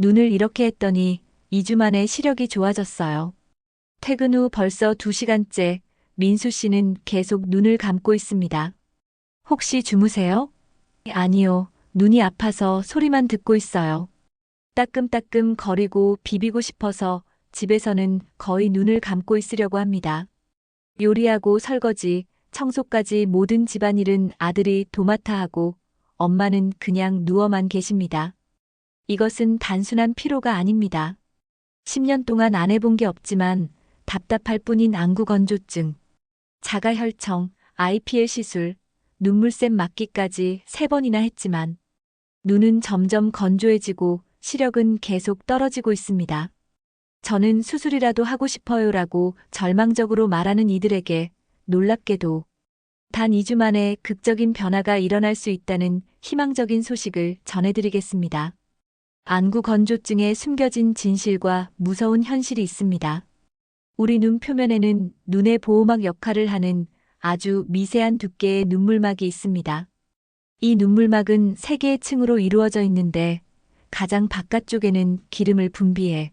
눈을 이렇게 했더니 2주 만에 시력이 좋아졌어요. 퇴근 후 벌써 2시간째 민수 씨는 계속 눈을 감고 있습니다. 혹시 주무세요? 아니요. 눈이 아파서 소리만 듣고 있어요. 따끔따끔 거리고 비비고 싶어서 집에서는 거의 눈을 감고 있으려고 합니다. 요리하고 설거지, 청소까지 모든 집안일은 아들이 도맡아 하고 엄마는 그냥 누워만 계십니다. 이것은 단순한 피로가 아닙니다. 10년 동안 안 해본 게 없지만 답답할 뿐인 안구 건조증, 자가혈청, IPL 시술, 눈물샘 맞기까지 3번이나 했지만 눈은 점점 건조해지고 시력은 계속 떨어지고 있습니다. 저는 수술이라도 하고 싶어요라고 절망적으로 말하는 이들에게 놀랍게도 단 2주 만에 극적인 변화가 일어날 수 있다는 희망적인 소식을 전해드리겠습니다. 안구 건조증의 숨겨진 진실과 무서운 현실이 있습니다. 우리 눈 표면에는 눈의 보호막 역할을 하는 아주 미세한 두께의 눈물막이 있습니다. 이 눈물막은 3개의 층으로 이루어져 있는데 가장 바깥쪽에는 기름을 분비해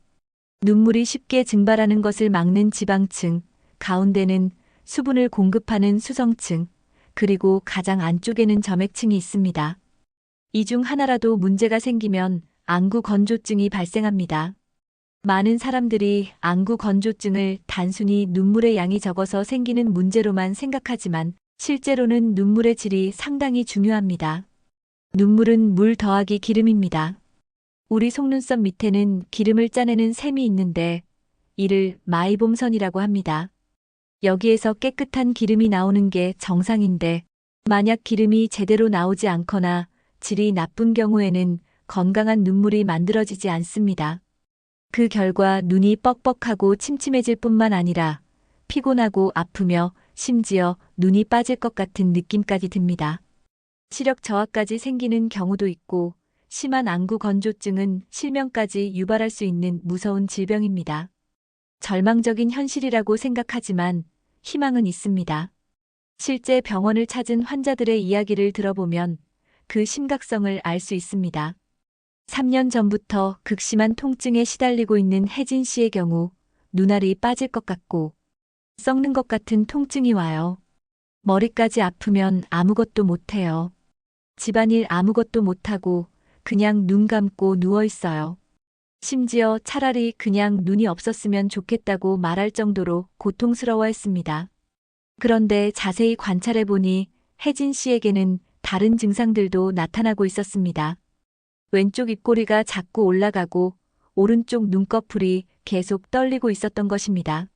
눈물이 쉽게 증발하는 것을 막는 지방층, 가운데는 수분을 공급하는 수성층, 그리고 가장 안쪽에는 점액층이 있습니다. 이 중 하나라도 문제가 생기면 안구 건조증이 발생합니다. 많은 사람들이 안구 건조증을 단순히 눈물의 양이 적어서 생기는 문제로만 생각하지만 실제로는 눈물의 질이 상당히 중요합니다. 눈물은 물 더하기 기름입니다. 우리 속눈썹 밑에는 기름을 짜내는 샘이 있는데 이를 마이봄선이라고 합니다. 여기에서 깨끗한 기름이 나오는 게 정상인데 만약 기름이 제대로 나오지 않거나 질이 나쁜 경우에는 건강한 눈물이 만들어지지 않습니다. 그 결과 눈이 뻑뻑하고 침침해질 뿐만 아니라 피곤하고 아프며 심지어 눈이 빠질 것 같은 느낌까지 듭니다. 시력 저하까지 생기는 경우도 있고 심한 안구 건조증은 실명까지 유발할 수 있는 무서운 질병입니다. 절망적인 현실이라고 생각하지만 희망은 있습니다. 실제 병원을 찾은 환자들의 이야기를 들어보면 그 심각성을 알 수 있습니다. 3년 전부터 극심한 통증에 시달리고 있는 혜진 씨의 경우 눈알이 빠질 것 같고 썩는 것 같은 통증이 와요. 머리까지 아프면 아무것도 못해요. 집안일 아무것도 못하고 그냥 눈 감고 누워 있어요. 심지어 차라리 그냥 눈이 없었으면 좋겠다고 말할 정도로 고통스러워했습니다. 그런데 자세히 관찰해보니 혜진 씨에게는 다른 증상들도 나타나고 있었습니다. 왼쪽 입꼬리가 자꾸 올라가고 오른쪽 눈꺼풀이 계속 떨리고 있었던 것입니다.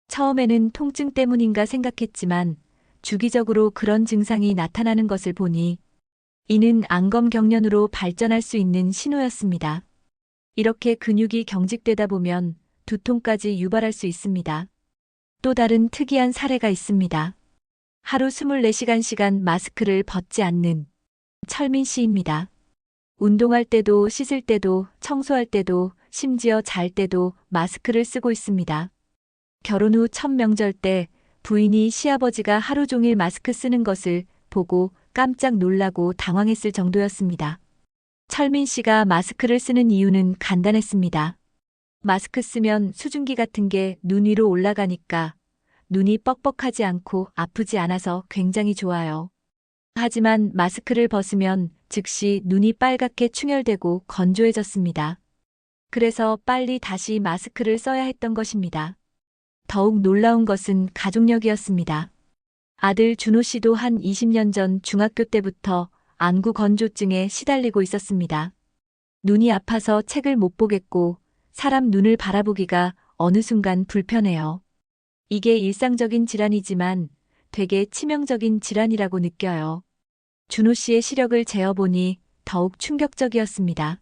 처음에는 통증 때문인가 생각했지만 주기적으로 그런 증상이 나타나는 것을 보니 이는 안검경련으로 발전할 수 있는 신호였습니다. 이렇게 근육이 경직되다 보면 두통까지 유발할 수 있습니다. 또 다른 특이한 사례가 있습니다. 하루 24시간 마스크를 벗지 않는 철민 씨입니다. 운동할 때도 씻을 때도 청소할 때도 심지어 잘 때도 마스크를 쓰고 있습니다. 결혼 후 첫 명절 때 부인이 시아버지가 하루 종일 마스크 쓰는 것을 보고 깜짝 놀라고 당황했을 정도였습니다. 철민 씨가 마스크를 쓰는 이유는 간단했습니다. 마스크 쓰면 수증기 같은 게 눈 위로 올라가니까 눈이 뻑뻑하지 않고 아프지 않아서 굉장히 좋아요. 하지만 마스크를 벗으면 즉시 눈이 빨갛게 충혈되고 건조해졌습니다. 그래서 빨리 다시 마스크를 써야 했던 것입니다. 더욱 놀라운 것은 가족력이었습니다. 아들 준호 씨도 한 20년 전 중학교 때부터 안구 건조증에 시달리고 있었습니다. 눈이 아파서 책을 못 보겠고 사람 눈을 바라보기가 어느 순간 불편해요. 이게 일상적인 질환이지만 되게 치명적인 질환이라고 느껴요. 준호 씨의 시력을 재어보니 더욱 충격적이었습니다.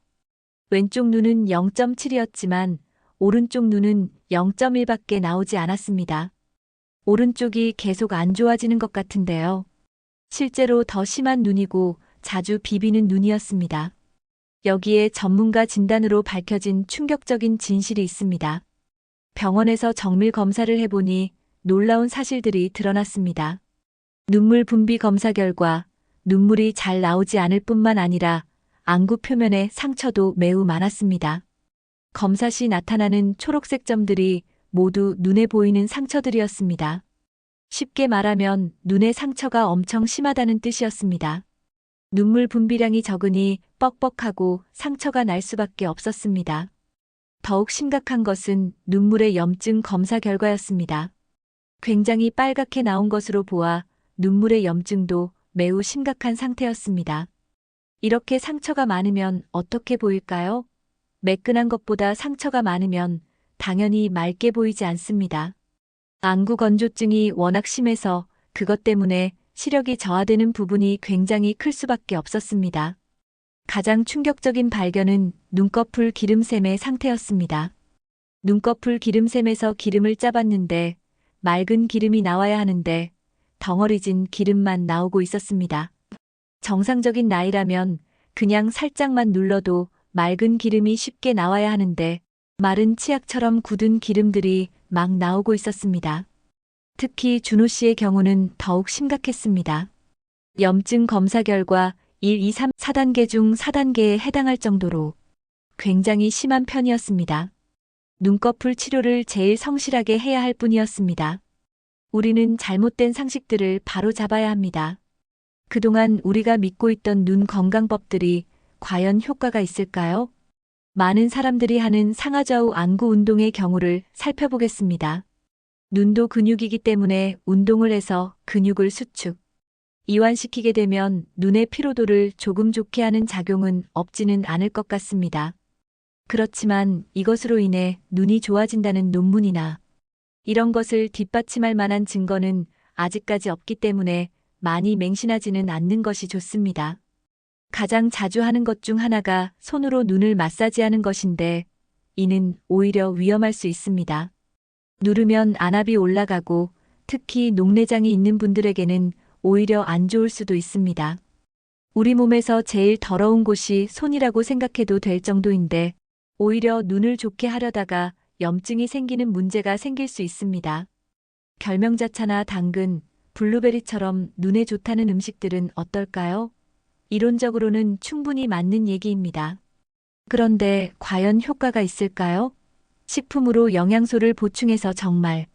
왼쪽 눈은 0.7이었지만 오른쪽 눈은 0.1밖에 나오지 않았습니다. 오른쪽이 계속 안 좋아지는 것 같은데요. 실제로 더 심한 눈이고 자주 비비는 눈이었습니다. 여기에 전문가 진단으로 밝혀진 충격적인 진실이 있습니다. 병원에서 정밀 검사를 해보니 놀라운 사실들이 드러났습니다. 눈물 분비 검사 결과 눈물이 잘 나오지 않을 뿐만 아니라 안구 표면에 상처도 매우 많았습니다. 검사 시 나타나는 초록색 점들이 모두 눈에 보이는 상처들이었습니다. 쉽게 말하면 눈의 상처가 엄청 심하다는 뜻이었습니다. 눈물 분비량이 적으니 뻑뻑하고 상처가 날 수밖에 없었습니다. 더욱 심각한 것은 눈물의 염증 검사 결과였습니다. 굉장히 빨갛게 나온 것으로 보아 눈물의 염증도 매우 심각한 상태였습니다. 이렇게 상처가 많으면 어떻게 보일까요? 매끈한 것보다 상처가 많으면 당연히 맑게 보이지 않습니다. 안구 건조증이 워낙 심해서 그것 때문에 시력이 저하되는 부분이 굉장히 클 수밖에 없었습니다. 가장 충격적인 발견은 눈꺼풀 기름샘의 상태였습니다. 눈꺼풀 기름샘에서 기름을 짜봤는데 맑은 기름이 나와야 하는데 덩어리진 기름만 나오고 있었습니다. 정상적인 나이라면 그냥 살짝만 눌러도 맑은 기름이 쉽게 나와야 하는데 마른 치약처럼 굳은 기름들이 막 나오고 있었습니다. 특히 준호 씨의 경우는 더욱 심각했습니다. 염증 검사 결과 1, 2, 3, 4단계 중 4단계에 해당할 정도로 굉장히 심한 편이었습니다. 눈꺼풀 치료를 제일 성실하게 해야 할 뿐이었습니다. 우리는 잘못된 상식들을 바로 잡아야 합니다. 그동안 우리가 믿고 있던 눈 건강법들이 과연 효과가 있을까요? 많은 사람들이 하는 상하좌우 안구 운동의 경우를 살펴보겠습니다. 눈도 근육이기 때문에 운동을 해서 근육을 수축, 이완시키게 되면 눈의 피로도를 조금 좋게 하는 작용은 없지는 않을 것 같습니다. 그렇지만 이것으로 인해 눈이 좋아진다는 논문이나 이런 것을 뒷받침할 만한 증거는 아직까지 없기 때문에 많이 맹신하지는 않는 것이 좋습니다. 가장 자주 하는 것 중 하나가 손으로 눈을 마사지하는 것인데 이는 오히려 위험할 수 있습니다. 누르면 안압이 올라가고 특히 녹내장이 있는 분들에게는 오히려 안 좋을 수도 있습니다. 우리 몸에서 제일 더러운 곳이 손이라고 생각해도 될 정도인데 오히려 눈을 좋게 하려다가 염증이 생기는 문제가 생길 수 있습니다. 결명자차나 당근, 블루베리처럼 눈에 좋다는 음식들은 어떨까요? 이론적으로는 충분히 맞는 얘기입니다. 그런데 과연 효과가 있을까요? 식품으로 영양소를 보충해서 정말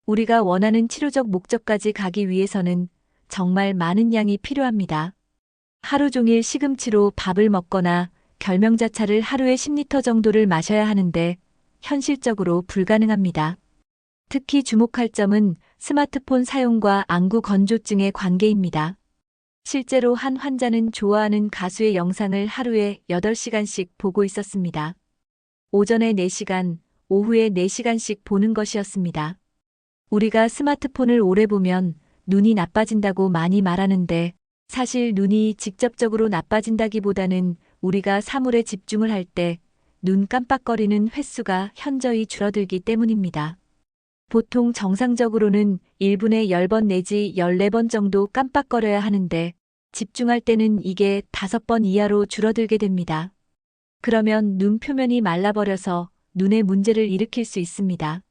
우리가 원하는 치료적 목적까지 가기 위해서는 정말 많은 양이 필요합니다. 하루 종일 시금치로 밥을 먹거나 결명자차를 하루에 10리터 정도를 마셔야 하는데 현실적으로 불가능합니다. 특히 주목할 점은 스마트폰 사용과 안구 건조증의 관계입니다. 실제로 한 환자는 좋아하는 가수의 영상을 하루에 8시간씩 보고 있었습니다. 오전에 4시간, 오후에 4시간씩 보는 것이었습니다. 우리가 스마트폰을 오래 보면 눈이 나빠진다고 많이 말하는데 사실 눈이 직접적으로 나빠진다기보다는 우리가 사물에 집중을 할 때 눈 깜빡거리는 횟수가 현저히 줄어들기 때문입니다. 보통 정상적으로는 1분에 10번 내지 14번 정도 깜빡거려야 하는데 집중할 때는 이게 5번 이하로 줄어들게 됩니다. 그러면 눈 표면이 말라버려서 눈에 문제를 일으킬 수 있습니다.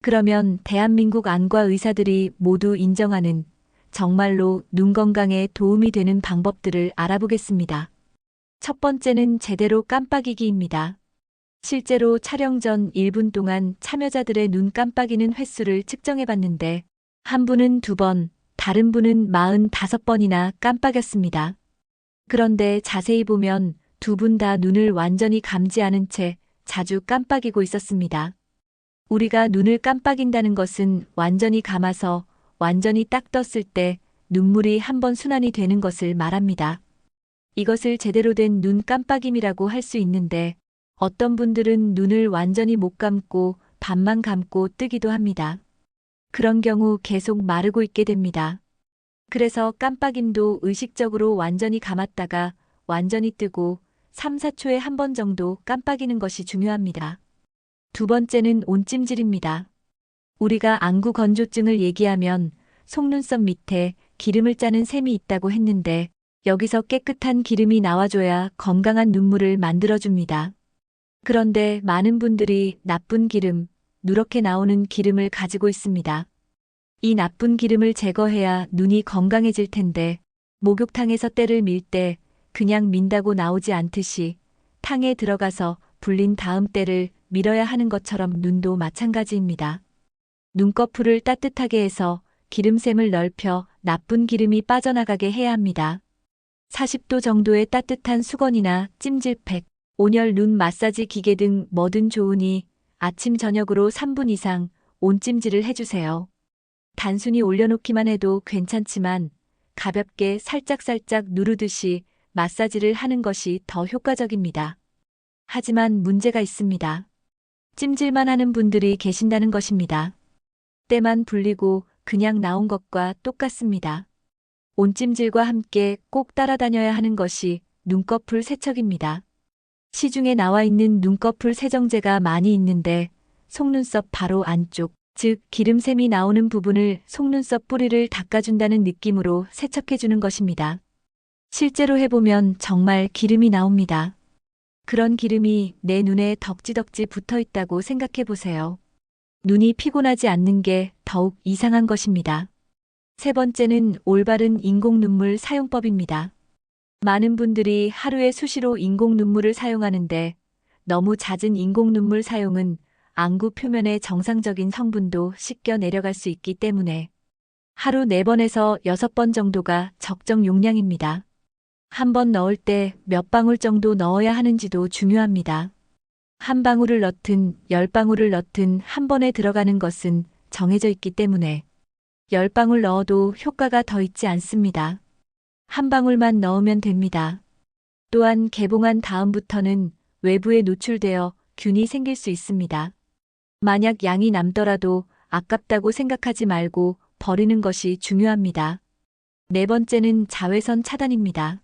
그러면 대한민국 안과 의사들이 모두 인정하는 정말로 눈 건강에 도움이 되는 방법들을 알아보겠습니다. 첫 번째는 제대로 깜빡이기입니다. 실제로 촬영 전 1분 동안 참여자들의 눈 깜빡이는 횟수를 측정해 봤는데 한 분은 2번, 다른 분은 45번이나 깜빡였습니다. 그런데 자세히 보면 두 분 다 눈을 완전히 감지 않은 채 자주 깜빡이고 있었습니다. 우리가 눈을 깜빡인다는 것은 완전히 감아서 완전히 딱 떴을 때 눈물이 한번 순환이 되는 것을 말합니다. 이것을 제대로 된 눈 깜빡임이라고 할 수 있는데 어떤 분들은 눈을 완전히 못 감고 반만 감고 뜨기도 합니다. 그런 경우 계속 마르고 있게 됩니다. 그래서 깜빡임도 의식적으로 완전히 감았다가 완전히 뜨고 3, 4초에 한 번 정도 깜빡이는 것이 중요합니다. 두 번째는 온찜질입니다. 우리가 안구 건조증을 얘기하면 속눈썹 밑에 기름을 짜는 셈이 있다고 했는데 여기서 깨끗한 기름이 나와줘야 건강한 눈물을 만들어줍니다. 그런데 많은 분들이 나쁜 기름, 누렇게 나오는 기름을 가지고 있습니다. 이 나쁜 기름을 제거해야 눈이 건강해질 텐데 목욕탕에서 때를 밀 때 그냥 민다고 나오지 않듯이 탕에 들어가서 불린 다음 때를 밀어야 하는 것처럼 눈도 마찬가지입니다. 눈꺼풀을 따뜻하게 해서 기름샘을 넓혀 나쁜 기름이 빠져나가게 해야 합니다. 40도 정도의 따뜻한 수건이나 찜질팩, 온열 눈 마사지 기계 등 뭐든 좋으니 아침 저녁으로 3분 이상 온찜질을 해주세요. 단순히 올려놓기만 해도 괜찮지만 가볍게 살짝살짝 누르듯이 마사지를 하는 것이 더 효과적입니다. 하지만 문제가 있습니다. 찜질만 하는 분들이 계신다는 것입니다. 때만 불리고 그냥 나온 것과 똑같습니다. 온찜질과 함께 꼭 따라다녀야 하는 것이 눈꺼풀 세척입니다. 시중에 나와 있는 눈꺼풀 세정제가 많이 있는데 속눈썹 바로 안쪽, 즉 기름샘이 나오는 부분을 속눈썹 뿌리를 닦아준다는 느낌으로 세척해주는 것입니다. 실제로 해보면 정말 기름이 나옵니다. 그런 기름이 내 눈에 덕지덕지 붙어 있다고 생각해 보세요. 눈이 피곤하지 않는 게 더욱 이상한 것입니다. 세 번째는 올바른 인공 눈물 사용법입니다. 많은 분들이 하루에 수시로 인공 눈물을 사용하는데 너무 잦은 인공 눈물 사용은 안구 표면의 정상적인 성분도 씻겨 내려갈 수 있기 때문에 하루 4번에서 6번 정도가 적정 용량입니다. 한 번 넣을 때 몇 방울 정도 넣어야 하는지도 중요합니다. 한 방울을 넣든 10방울을 넣든 한 번에 들어가는 것은 정해져 있기 때문에 10방울 넣어도 효과가 더 있지 않습니다. 한 방울만 넣으면 됩니다. 또한 개봉한 다음부터는 외부에 노출되어 균이 생길 수 있습니다. 만약 양이 남더라도 아깝다고 생각하지 말고 버리는 것이 중요합니다. 네 번째는 자외선 차단입니다.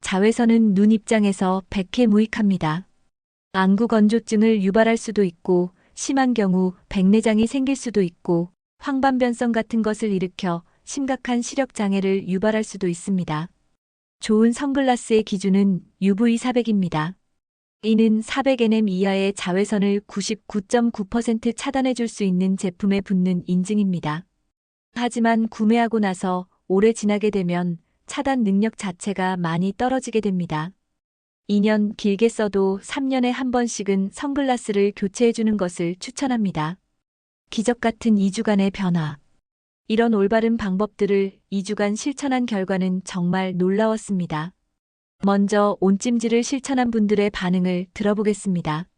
자외선은 눈 입장에서 백해무익합니다. 안구 건조증을 유발할 수도 있고 심한 경우 백내장이 생길 수도 있고 황반변성 같은 것을 일으켜 심각한 시력 장애를 유발할 수도 있습니다. 좋은 선글라스의 기준은 UV 400입니다. 이는 400nm 이하의 자외선을 99.9% 차단해 줄 수 있는 제품에 붙는 인증입니다. 하지만 구매하고 나서 오래 지나게 되면 차단 능력 자체가 많이 떨어지게 됩니다. 2년 길게 써도 3년에 한 번씩은 선글라스를 교체해 주는 것을 추천합니다. 기적 같은 2주간의 변화. 이런 올바른 방법들을 2주간 실천한 결과는 정말 놀라웠습니다. 먼저 온찜질을 실천한 분들의 반응을 들어보겠습니다.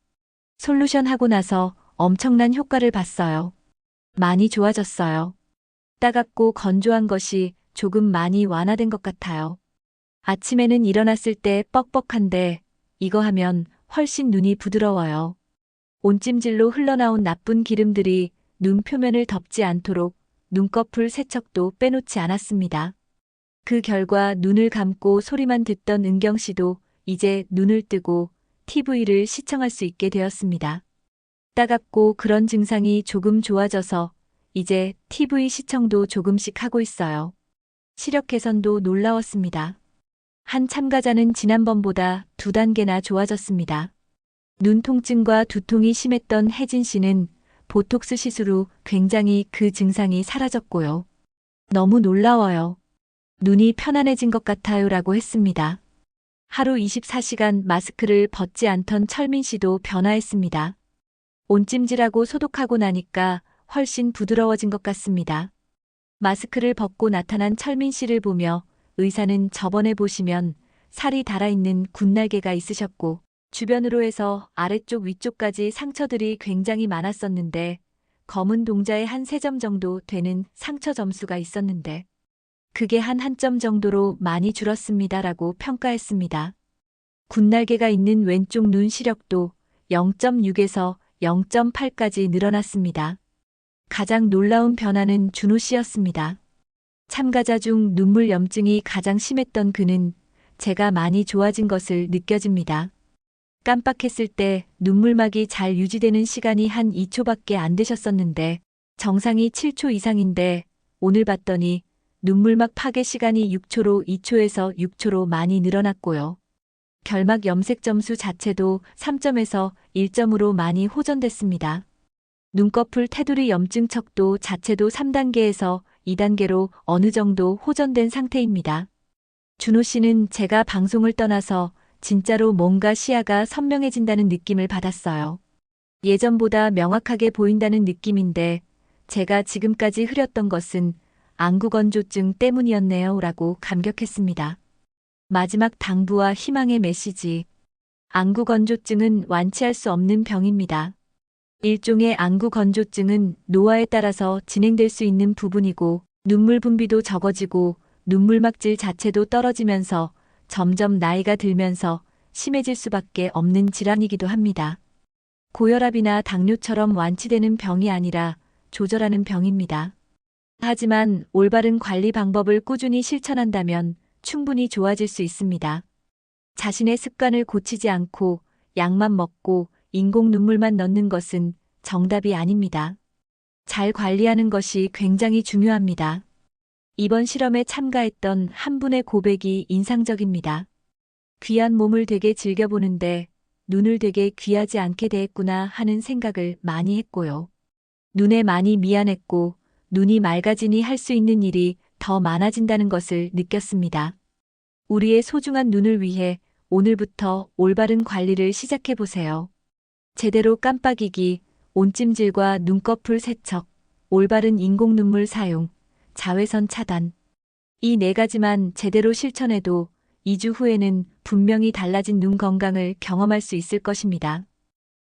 솔루션 하고 나서 엄청난 효과를 봤어요. 많이 좋아졌어요. 따갑고 건조한 것이 조금 많이 완화된 것 같아요. 아침에는 일어났을 때 뻑뻑한데 이거 하면 훨씬 눈이 부드러워요. 온찜질로 흘러나온 나쁜 기름들이 눈 표면을 덮지 않도록 눈꺼풀 세척도 빼놓지 않았습니다. 그 결과 눈을 감고 소리만 듣던 은경 씨도 이제 눈을 뜨고 TV를 시청할 수 있게 되었습니다. 따갑고 그런 증상이 조금 좋아져서 이제 TV 시청도 조금씩 하고 있어요. 시력 개선도 놀라웠습니다. 한 참가자는 지난번보다 2단계나 좋아졌습니다. 눈 통증과 두통이 심했던 혜진 씨는 보톡스 시술 후 굉장히 그 증상이 사라졌고요. 너무 놀라워요. 눈이 편안해진 것 같아요 라고 했습니다. 하루 24시간 마스크를 벗지 않던 철민 씨도 변화했습니다. 온찜질하고 소독하고 나니까 훨씬 부드러워진 것 같습니다. 마스크를 벗고 나타난 철민 씨를 보며 의사는 저번에 보시면 살이 달아있는 군날개가 있으셨고 주변으로 해서 아래쪽 위쪽까지 상처들이 굉장히 많았었는데 검은 동자에 한 3점 정도 되는 상처 점수가 있었는데 그게 한 1점 정도로 많이 줄었습니다 라고 평가했습니다. 군날개가 있는 왼쪽 눈 시력도 0.6에서 0.8까지 늘어났습니다. 가장 놀라운 변화는 준호 씨였습니다. 참가자 중 눈물 염증이 가장 심했던 그는 제가 많이 좋아진 것을 느껴집니다. 깜빡했을 때 눈물막이 잘 유지되는 시간이 한 2초밖에 안 되셨었는데 정상이 7초 이상인데 오늘 봤더니 눈물막 파괴 시간이 6초로 2초에서 6초로 많이 늘어났고요. 결막 염색 점수 자체도 3점에서 1점으로 많이 호전됐습니다. 눈꺼풀 테두리 염증 척도 자체도 3단계에서 2단계로 어느 정도 호전된 상태입니다. 준호 씨는 제가 방송을 떠나서 진짜로 뭔가 시야가 선명해진다는 느낌을 받았어요. 예전보다 명확하게 보인다는 느낌인데 제가 지금까지 흐렸던 것은 안구건조증 때문이었네요 라고 감격했습니다. 마지막 당부와 희망의 메시지. 안구건조증은 완치할 수 없는 병입니다. 일종의 안구건조증은 노화에 따라서 진행될 수 있는 부분이고 눈물 분비도 적어지고 눈물막질 자체도 떨어지면서 점점 나이가 들면서 심해질 수밖에 없는 질환이기도 합니다. 고혈압이나 당뇨처럼 완치되는 병이 아니라 조절하는 병입니다. 하지만 올바른 관리 방법을 꾸준히 실천한다면 충분히 좋아질 수 있습니다. 자신의 습관을 고치지 않고 약만 먹고 인공 눈물만 넣는 것은 정답이 아닙니다. 잘 관리하는 것이 굉장히 중요합니다. 이번 실험에 참가했던 한 분의 고백이 인상적입니다. 귀한 몸을 되게 즐겨보는데 눈을 되게 귀하지 않게 대했구나 하는 생각을 많이 했고요. 눈에 많이 미안했고 눈이 맑아지니 할 수 있는 일이 더 많아진다는 것을 느꼈습니다. 우리의 소중한 눈을 위해 오늘부터 올바른 관리를 시작해 보세요. 제대로 깜빡이기, 온찜질과 눈꺼풀 세척, 올바른 인공 눈물 사용, 자외선 차단. 이 네 가지만 제대로 실천해도 2주 후에는 분명히 달라진 눈 건강을 경험할 수 있을 것입니다.